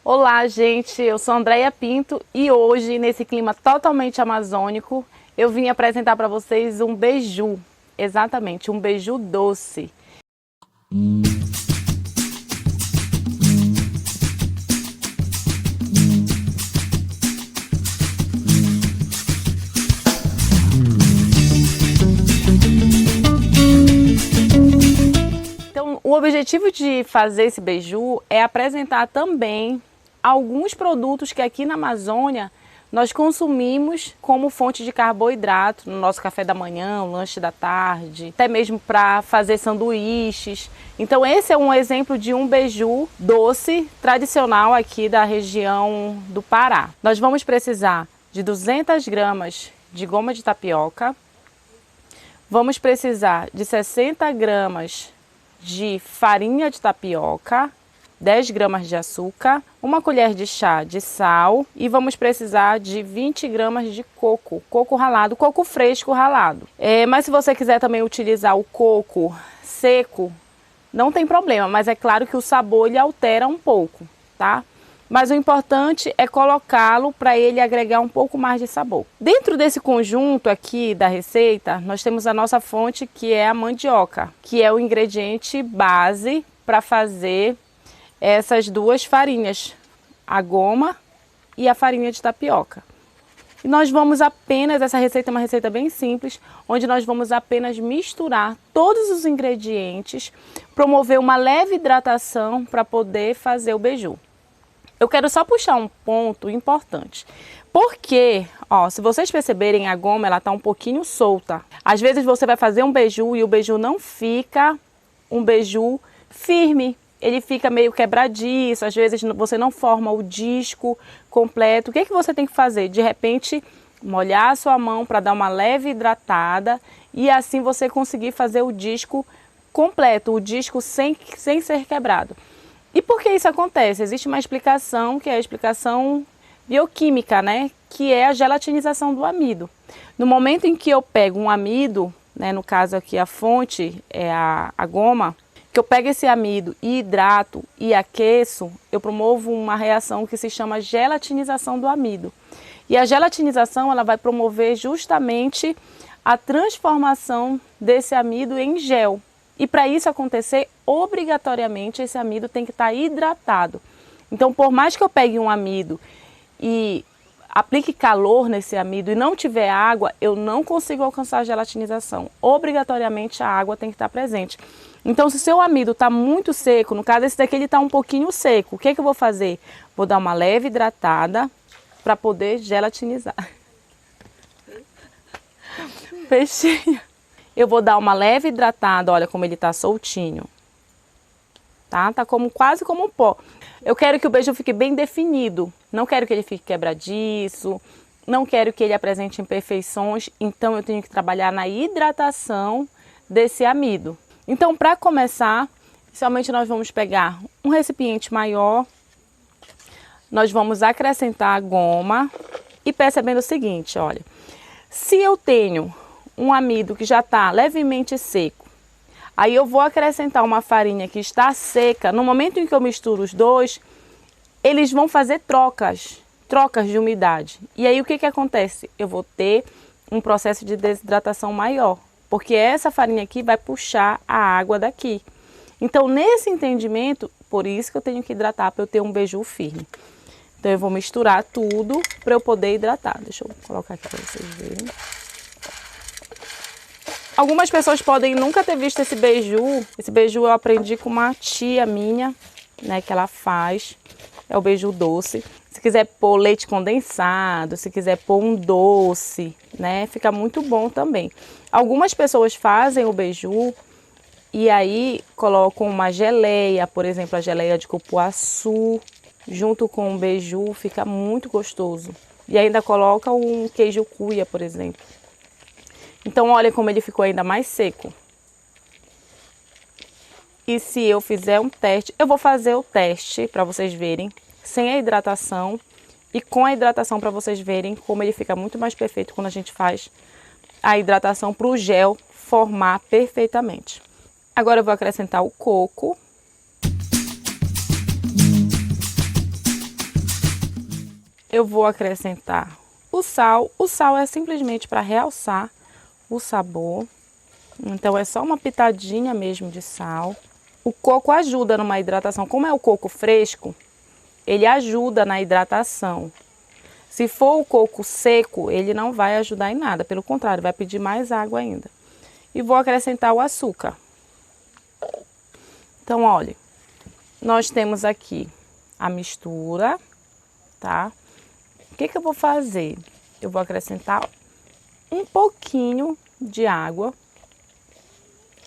Olá, gente, eu sou Andréia Pinto e hoje, nesse clima totalmente amazônico, eu vim apresentar para vocês um beiju, exatamente, um beiju doce. Então, o objetivo de fazer esse beiju é apresentar também alguns produtos que aqui na Amazônia nós consumimos como fonte de carboidrato no nosso café da manhã, no lanche da tarde, até mesmo para fazer sanduíches. Então esse é um exemplo de um beiju doce tradicional aqui da região do Pará. Nós vamos precisar de 200 gramas de goma de tapioca, vamos precisar de 60 gramas de farinha de tapioca, 10 gramas de açúcar, uma colher de chá de sal e vamos precisar de 20 gramas de coco ralado, coco fresco ralado. Mas se você quiser também utilizar o coco seco, não tem problema, mas é claro que o sabor ele altera um pouco, tá? Mas o importante é colocá-lo para ele agregar um pouco mais de sabor. Dentro desse conjunto aqui da receita, nós temos a nossa fonte que é a mandioca, que é o ingrediente base para fazer essas duas farinhas, a goma e a farinha de tapioca. E nós vamos apenas, essa receita é uma receita bem simples, onde nós vamos apenas misturar todos os ingredientes, promover uma leve hidratação para poder fazer o beiju. Eu quero só puxar um ponto importante, porque, ó, se vocês perceberem, a goma ela tá um pouquinho solta. Às vezes você vai fazer um beiju e o beiju não fica um beiju firme. Ele fica meio quebradiço, às vezes você não forma o disco completo. O que é que você tem que fazer? De repente, molhar a sua mão para dar uma leve hidratada e assim você conseguir fazer o disco completo, o disco sem ser quebrado. E por que isso acontece? Existe uma explicação, que é a explicação bioquímica, né? Que é a gelatinização do amido. No momento em que eu pego um amido, né? No caso aqui a fonte é a goma, que eu pego esse amido e hidrato e aqueço, eu promovo uma reação que se chama gelatinização do amido. E a gelatinização ela vai promover justamente a transformação desse amido em gel. E para isso acontecer, obrigatoriamente esse amido tem que estar hidratado. Então, por mais que eu pegue um amido e aplique calor nesse amido e não tiver água, eu não consigo alcançar a gelatinização. Obrigatoriamente a água tem que estar presente. Então, se o seu amido está muito seco, no caso esse daqui ele está um pouquinho seco, o que é que eu vou fazer? Vou dar uma leve hidratada para poder gelatinizar. Peixinho. Eu vou dar uma leve hidratada, olha como ele está soltinho. Tá como, quase como um pó. Eu quero que o beiju fique bem definido. Não quero que ele fique quebradiço. Não quero que ele apresente imperfeições. Então eu tenho que trabalhar na hidratação desse amido. Então, para começar, inicialmente nós vamos pegar um recipiente maior. Nós vamos acrescentar a goma. E percebendo o seguinte, olha. Se eu tenho um amido que já está levemente seco, aí eu vou acrescentar uma farinha que está seca. No momento em que eu misturo os dois, eles vão fazer trocas de umidade. E aí o que acontece? Eu vou ter um processo de desidratação maior, porque essa farinha aqui vai puxar a água daqui. Então, nesse entendimento, por isso que eu tenho que hidratar, para eu ter um beiju firme. Então, eu vou misturar tudo para eu poder hidratar. Deixa eu colocar aqui para vocês verem. Algumas pessoas podem nunca ter visto esse beiju. Esse beiju eu aprendi com uma tia minha, né, que ela faz. É o beiju doce. Se quiser pôr leite condensado, se quiser pôr um doce, né, fica muito bom também. Algumas pessoas fazem o beiju e aí colocam uma geleia, por exemplo, a geleia de cupuaçu, junto com o beiju, fica muito gostoso. E ainda coloca um queijo cuia, por exemplo. Então, olha como ele ficou ainda mais seco. E se eu fizer um teste, eu vou fazer o teste para vocês verem, sem a hidratação e com a hidratação para vocês verem como ele fica muito mais perfeito quando a gente faz a hidratação para o gel formar perfeitamente. Agora eu vou acrescentar o coco. eu vou acrescentar o sal. O sal é simplesmente para realçar o sabor. Então é só uma pitadinha mesmo de sal. O coco ajuda numa hidratação. Como é o coco fresco, ele ajuda na hidratação. Se for o coco seco, ele não vai ajudar em nada. Pelo contrário, vai pedir mais água ainda. E vou acrescentar o açúcar. Então, olha, nós temos aqui a mistura, tá? O que eu vou fazer? Eu vou acrescentar um pouquinho de água,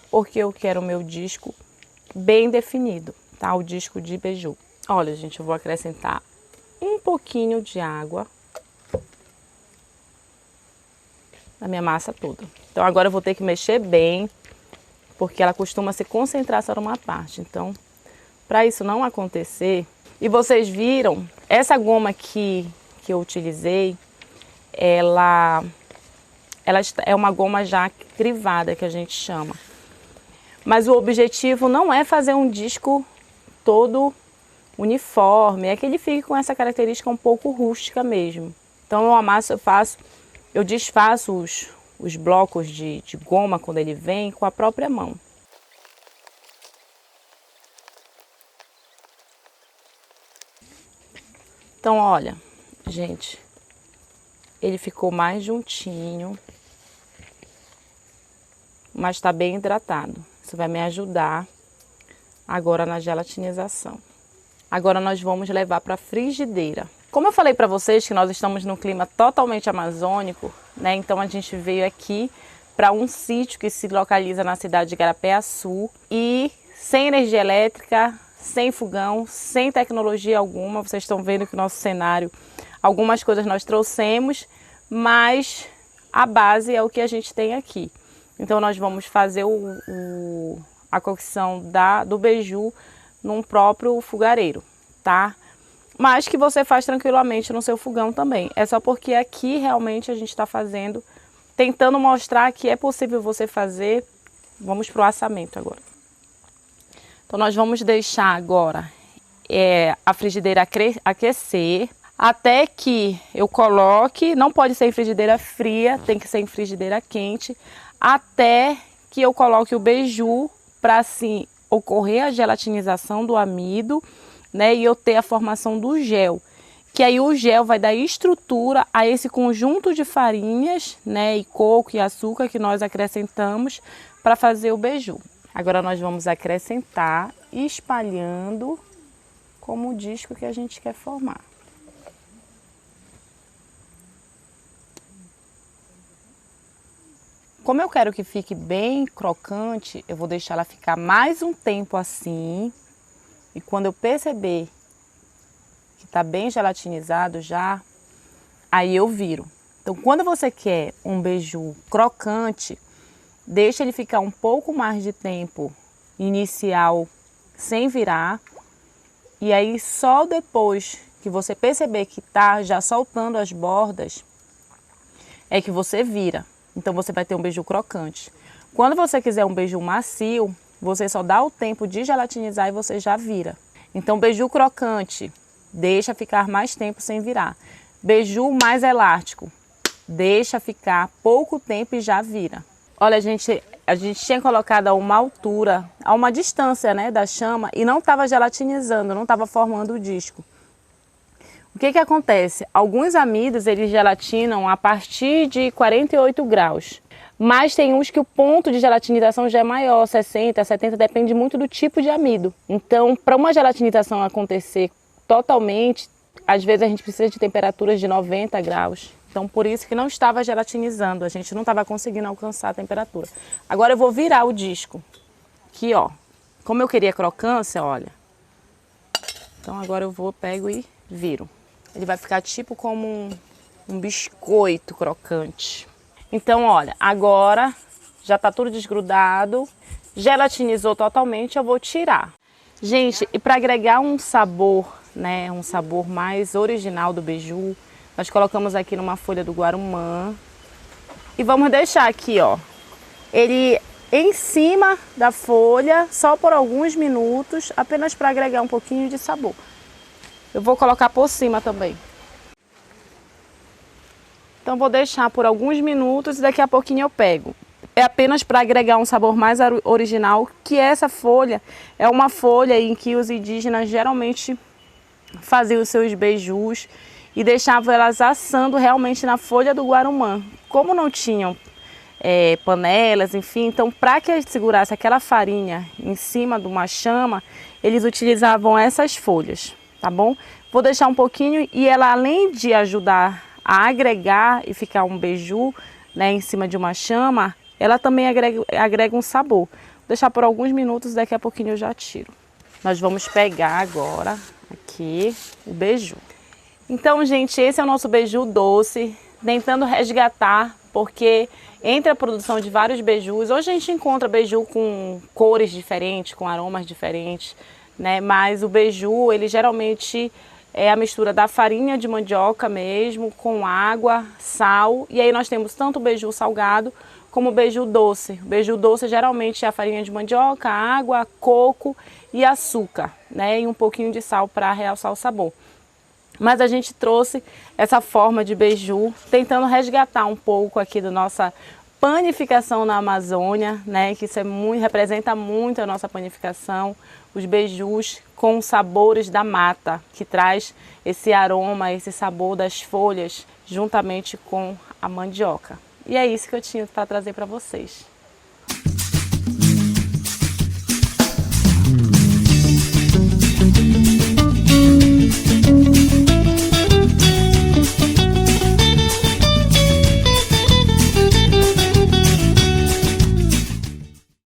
porque eu quero o meu disco bem definido, tá? O disco de beiju. Olha, gente, eu vou acrescentar um pouquinho de água na minha massa toda. Então agora eu vou ter que mexer bem, porque ela costuma se concentrar só numa parte. Então, para isso não acontecer, e vocês viram, essa goma aqui que eu utilizei, ela é uma goma já crivada, que a gente chama. Mas o objetivo não é fazer um disco todo uniforme, é que ele fique com essa característica um pouco rústica mesmo. Então eu amasso, eu desfaço os blocos de goma quando ele vem com a própria mão. Então olha, gente, ele ficou mais juntinho, mas está bem hidratado. Isso vai me ajudar agora na gelatinização. Agora nós vamos levar para a frigideira. Como eu falei para vocês que nós estamos num clima totalmente amazônico, né? Então a gente veio aqui para um sítio que se localiza na cidade de Garapé-Açu e sem energia elétrica, sem fogão, sem tecnologia alguma. Vocês estão vendo que o nosso cenário, algumas coisas nós trouxemos, mas a base é o que a gente tem aqui. Então nós vamos fazer a cocção do beiju num próprio fogareiro, tá? Mas que você faz tranquilamente no seu fogão também. É só porque aqui realmente a gente está fazendo, tentando mostrar que é possível você fazer. Vamos para o assamento agora. Então nós vamos deixar agora a frigideira aquecer até que eu coloque, não pode ser em frigideira fria, tem que ser em frigideira quente, até que eu coloque o beiju para assim ocorrer a gelatinização do amido, né, e eu ter a formação do gel, que aí o gel vai dar estrutura a esse conjunto de farinhas, né, e coco e açúcar que nós acrescentamos para fazer o beiju. Agora nós vamos acrescentar espalhando como o disco que a gente quer formar. Como eu quero que fique bem crocante, eu vou deixar ela ficar mais um tempo assim. E quando eu perceber que está bem gelatinizado já, aí eu viro. Então, quando você quer um beiju crocante, deixa ele ficar um pouco mais de tempo inicial sem virar. E aí, só depois que você perceber que está já soltando as bordas, é que você vira. Então você vai ter um beiju crocante. Quando você quiser um beiju macio, você só dá o tempo de gelatinizar e você já vira. Então beiju crocante, deixa ficar mais tempo sem virar. Beiju mais elástico, deixa ficar pouco tempo e já vira. Olha, a gente tinha colocado a uma altura, a uma distância, né, da chama e não estava gelatinizando, não estava formando o disco. O que acontece? Alguns amidos, eles gelatinam a partir de 48 graus. Mas tem uns que o ponto de gelatinização já é maior, 60, 70, depende muito do tipo de amido. Então, para uma gelatinização acontecer totalmente, às vezes a gente precisa de temperaturas de 90 graus. Então, por isso que não estava gelatinizando, a gente não estava conseguindo alcançar a temperatura. Agora eu vou virar o disco. Aqui, ó. Como eu queria crocância, olha. Então, agora eu pego e viro. Ele vai ficar tipo como um biscoito crocante. Então, olha, agora já tá tudo desgrudado, gelatinizou totalmente, eu vou tirar. Gente, e para agregar um sabor, né, um sabor mais original do beiju, nós colocamos aqui numa folha do guarumã e vamos deixar aqui, ó, ele em cima da folha, só por alguns minutos, apenas para agregar um pouquinho de sabor. Eu vou colocar por cima também. Então vou deixar por alguns minutos e daqui a pouquinho eu pego. É apenas para agregar um sabor mais original, que essa folha é uma folha em que os indígenas geralmente faziam os seus beijus e deixavam elas assando realmente na folha do guarumã. Como não tinham panelas, enfim, então para que segurasse aquela farinha em cima de uma chama, eles utilizavam essas folhas, tá bom? Vou deixar um pouquinho e ela, além de ajudar a agregar e ficar um beiju, né, em cima de uma chama, ela também agrega um sabor. Vou deixar por alguns minutos, daqui a pouquinho eu já tiro. Nós vamos pegar agora aqui o beiju. Então, gente, esse é o nosso beiju doce, tentando resgatar, porque entre a produção de vários beijus, hoje a gente encontra beiju com cores diferentes, com aromas diferentes, né? Mas o beiju, ele geralmente é a mistura da farinha de mandioca mesmo, com água, sal, e aí nós temos tanto o beiju salgado como o beiju doce. O beiju doce geralmente é a farinha de mandioca, água, coco e açúcar, né? E um pouquinho de sal para realçar o sabor. Mas a gente trouxe essa forma de beiju, tentando resgatar um pouco aqui da nossa panificação na Amazônia, né? Que isso representa muito a nossa panificação, os beijus com sabores da mata, que traz esse aroma, esse sabor das folhas, juntamente com a mandioca. E é isso que eu tinha para trazer para vocês.